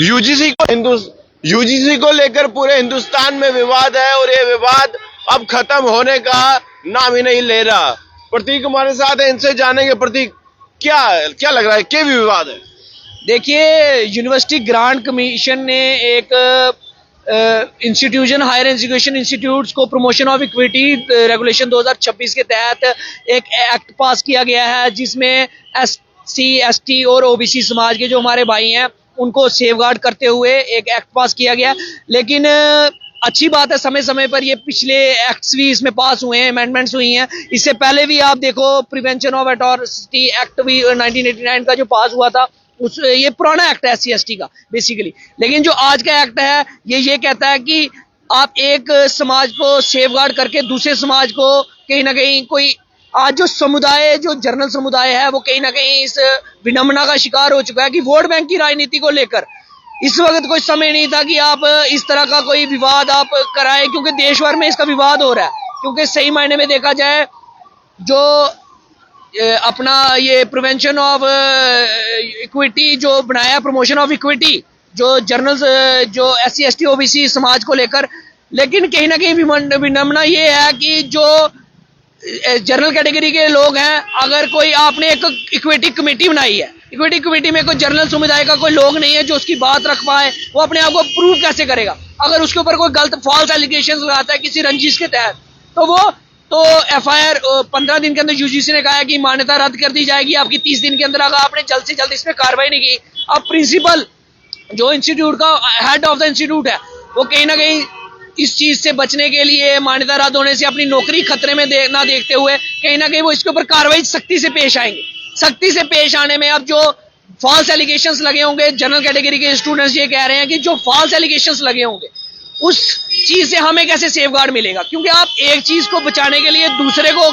UGC को लेकर पूरे हिंदुस्तान में विवाद है और ये विवाद अब खत्म होने का नाम ही नहीं ले रहा। प्रतीक हमारे साथ है, इनसे जानेंगे। प्रतीक, क्या लग रहा है, क्या विवाद है? देखिए, यूनिवर्सिटी ग्रांट कमीशन ने एक इंस्टीट्यूशन हायर एजुकेशन इंस्टीट्यूट्स को प्रमोशन ऑफ इक्विटी रेगुलेशन 2026 के तहत एक एक्ट पास किया गया है, जिसमें SC ST और OBC समाज के जो हमारे भाई हैं उनको सेफगार्ड करते हुए एक एक्ट पास किया गया। लेकिन अच्छी बात है, समय समय पर ये पिछले एक्ट्स भी इसमें पास हुए हैं, अमेंडमेंट्स हुई हैं। इससे पहले भी आप देखो, प्रिवेंशन ऑफ एट्रॉसिटी एक्ट भी 1989 का जो पास हुआ था, ये पुराना एक्ट है SC ST का बेसिकली। लेकिन जो आज का एक्ट है ये कहता है कि आप एक समाज को सेफगार्ड करके दूसरे समाज को कहीं ना कहीं कोई, आज जो समुदाय, जो जर्नल समुदाय है, वो कहीं ना कहीं इस विडंबना का शिकार हो चुका है कि वोट बैंक की राजनीति को लेकर इस वक्त कोई समय नहीं था कि आप इस तरह का कोई विवाद आप कराएं, क्योंकि देश भर में इसका विवाद हो रहा है। क्योंकि सही मायने में देखा जाए, जो अपना ये प्रिवेंशन ऑफ इक्विटी जो बनाया, प्रमोशन ऑफ इक्विटी जो जर्नल्स, जो SC ST OBC समाज को लेकर, लेकिन कहीं ना कहीं विडंबना ये है कि जो जनरल कैटेगरी के लोग हैं, अगर कोई आपने एक इक्विटी कमेटी बनाई है, इक्विटी कमेटी में कोई जनरल समुदाय का कोई लोग नहीं है जो उसकी बात रख पाए, वो अपने आप को प्रूव कैसे करेगा? अगर उसके ऊपर कोई गलत फॉल्स एलिगेशन लगाता है किसी रंजिश के तहत, तो FIR 15 दिन के अंदर UGC ने कहा है कि मान्यता रद्द कर दी जाएगी आपकी 30 दिन के अंदर, अगर आपने जल्द से जल्द इस पर कार्रवाई नहीं की। अब प्रिंसिपल जो इंस्टीट्यूट का हेड ऑफ द इंस्टीट्यूट है, वो कहीं ना कहीं इस चीज से बचने के लिए, मान्यता रद्द होने से अपनी नौकरी खतरे में ना देखते हुए, कहीं ना कहीं वो इसके ऊपर कार्रवाई सख्ती से पेश आएंगे। सख्ती से पेश आने में अब जो फॉल्स एलिगेशंस लगे होंगे, जनरल कैटेगरी के स्टूडेंट्स ये कह रहे हैं कि जो फॉल्स एलिगेशंस लगे होंगे उस चीज से हमें कैसे सेफगार्ड मिलेगा? क्योंकि आप एक चीज को बचाने के लिए दूसरे को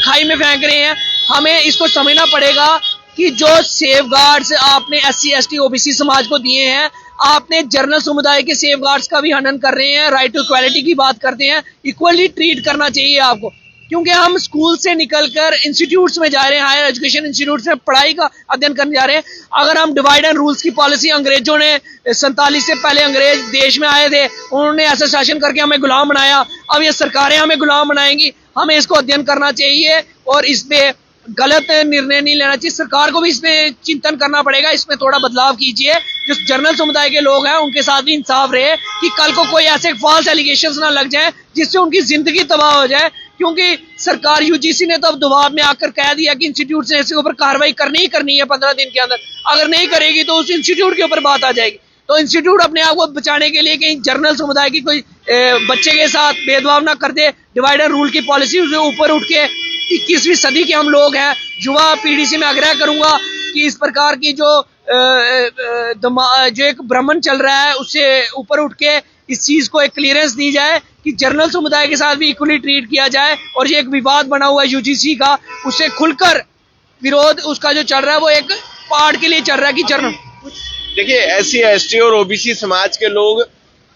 खाई में फेंक रहे हैं। हमें इसको समझना पड़ेगा कि जो सेफगार्ड्स आपने SC ST OBC समाज को दिए हैं, आपने जर्नल समुदाय के सेफगार्ड्स का भी हनन कर रहे हैं, राइट टू इक्वालिटी की बात करते हैं। इक्वली ट्रीट करना चाहिए आपको, क्योंकि हम स्कूल से निकलकर इंस्टीट्यूट्स में जा रहे हैं, हायर एजुकेशन इंस्टीट्यूट्स में पढ़ाई का अध्ययन करने जा रहे हैं। अगर हम डिवाइड एंड रूल्स की पॉलिसी, अंग्रेजों ने 47 से पहले अंग्रेज देश में आए थे, उन्होंने ऐसा शासन करके हमें गुलाम बनाया, अब ये सरकारें हमें गुलाम बनाएंगी। हमें इसको अध्ययन करना चाहिए और इस पे गलत निर्णय नहीं लेना चाहिए। सरकार को भी इसमें चिंतन करना पड़ेगा, इसमें थोड़ा बदलाव कीजिए। जो जनरल समुदाय के लोग हैं उनके साथ भी इंसाफ रहे कि कल को कोई ऐसे फॉल्स एलिगेशंस ना लग जाए जिससे उनकी जिंदगी तबाह हो जाए। क्योंकि सरकार UGC ने तो अब दबाव में आकर कह दिया कि इंस्टीट्यूट से इसके ऊपर कार्रवाई करनी ही करनी है 15 दिन के अंदर। अगर नहीं करेगी तो उस इंस्टीट्यूट के ऊपर बात आ जाएगी। तो इंस्टीट्यूट अपने आप को बचाने के लिए कहीं जर्नल समुदाय की कोई बच्चे के साथ भेदभाव ना कर दे, डिवाइड एंड रूल की पॉलिसी से ऊपर उठ के 21वीं सदी के हम लोग हैं, युवा पीढ़ी से मैं आग्रह करूंगा कि इस प्रकार की जो एक भ्रमण चल रहा है उससे ऊपर उठ के इस चीज को एक क्लियरेंस दी जाए कि जर्नल समुदाय के साथ भी इक्वली ट्रीट किया जाए। और ये एक विवाद बना हुआ है UGC का, उससे खुलकर विरोध उसका जो चल रहा है वो एक पार्ट के लिए चल रहा है कि जर्नल। देखिए, SC ST और OBC समाज के लोग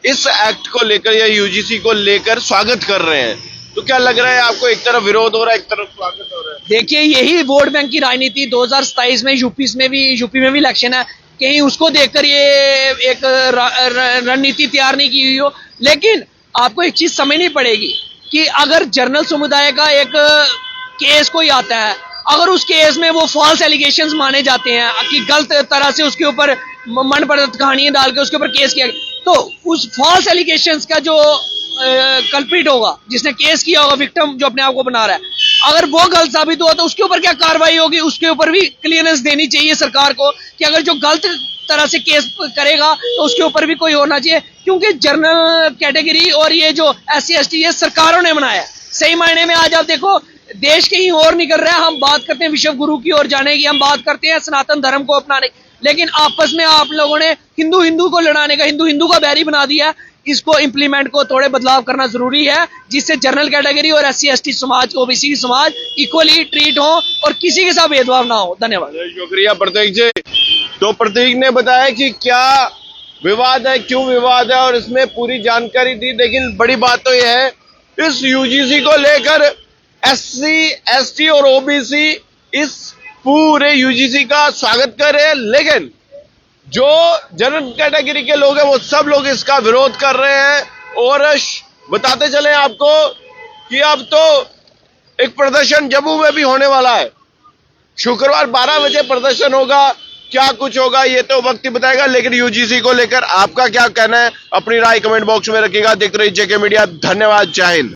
इस एक्ट को लेकर या UGC को लेकर स्वागत कर रहे हैं, तो क्या लग रहा है आपको? एक तरफ विरोध हो रहा है, एक तरफ स्वागत हो रहा है। देखिए, यही वोट बैंक की राजनीति 2027 में यूपी में भी इलेक्शन है, कहीं उसको देखकर ये एक रणनीति तैयार नहीं की हुई हो। लेकिन आपको एक चीज समझनी पड़ेगी कि अगर जर्नल समुदाय का एक केस कोई आता है, अगर उस केस में वो फॉल्स एलिगेशंस माने जाते हैं कि गलत तरह से उसके ऊपर मन पड़त कहानियां डाल के उसके ऊपर केस किया, तो उस फॉल्स एलिगेशंस का जो कल्प्रिट होगा, जिसने केस किया होगा, विक्टिम जो अपने आप को बना रहा है, अगर वो गलत साबित हुआ तो उसके ऊपर क्या कार्रवाई होगी? उसके ऊपर भी क्लियरेंस देनी चाहिए सरकार को कि अगर जो गलत तरह से केस करेगा तो उसके ऊपर भी कोई होना चाहिए। क्योंकि जनरल कैटेगरी और ये जो SC ST ये सरकारों ने बनाया है। सही मायने में आज आप देखो, देश कहीं और निकल रहा है। हम बात करते हैं विश्व गुरु की ओर जाने की, हम बात करते हैं सनातन धर्म को अपनाने की, लेकिन आपस में आप लोगों ने हिंदू को लड़ाने का, हिंदू का बैरी बना दिया। इसको इम्प्लीमेंट को थोड़े बदलाव करना जरूरी है, जिससे जनरल कैटेगरी और SC ST समाज, OBC समाज इक्वली ट्रीट हो और किसी के साथ भेदभाव ना हो। धन्यवाद। शुक्रिया प्रतीक जी। तो प्रतीक ने बताया कि क्या विवाद है, क्यों विवाद है, और इसमें पूरी जानकारी दी। लेकिन बड़ी बात तो यह है, इस UGC को लेकर SC ST और OBC इस पूरे UGC का स्वागत कर रहे हैं, लेकिन जो जनरल कैटेगरी के लोग हैं वो सब लोग इसका विरोध कर रहे हैं। और बताते चले आपको कि अब तो एक प्रदर्शन जम्मू में भी होने वाला है। शुक्रवार 12 बजे प्रदर्शन होगा। क्या कुछ होगा ये तो वक्त ही बताएगा, लेकिन यूजीसी को लेकर आपका क्या कहना है अपनी राय कमेंट बॉक्स में रखिएगा। देखते रहिए जेके मीडिया। धन्यवाद। जय हिंद।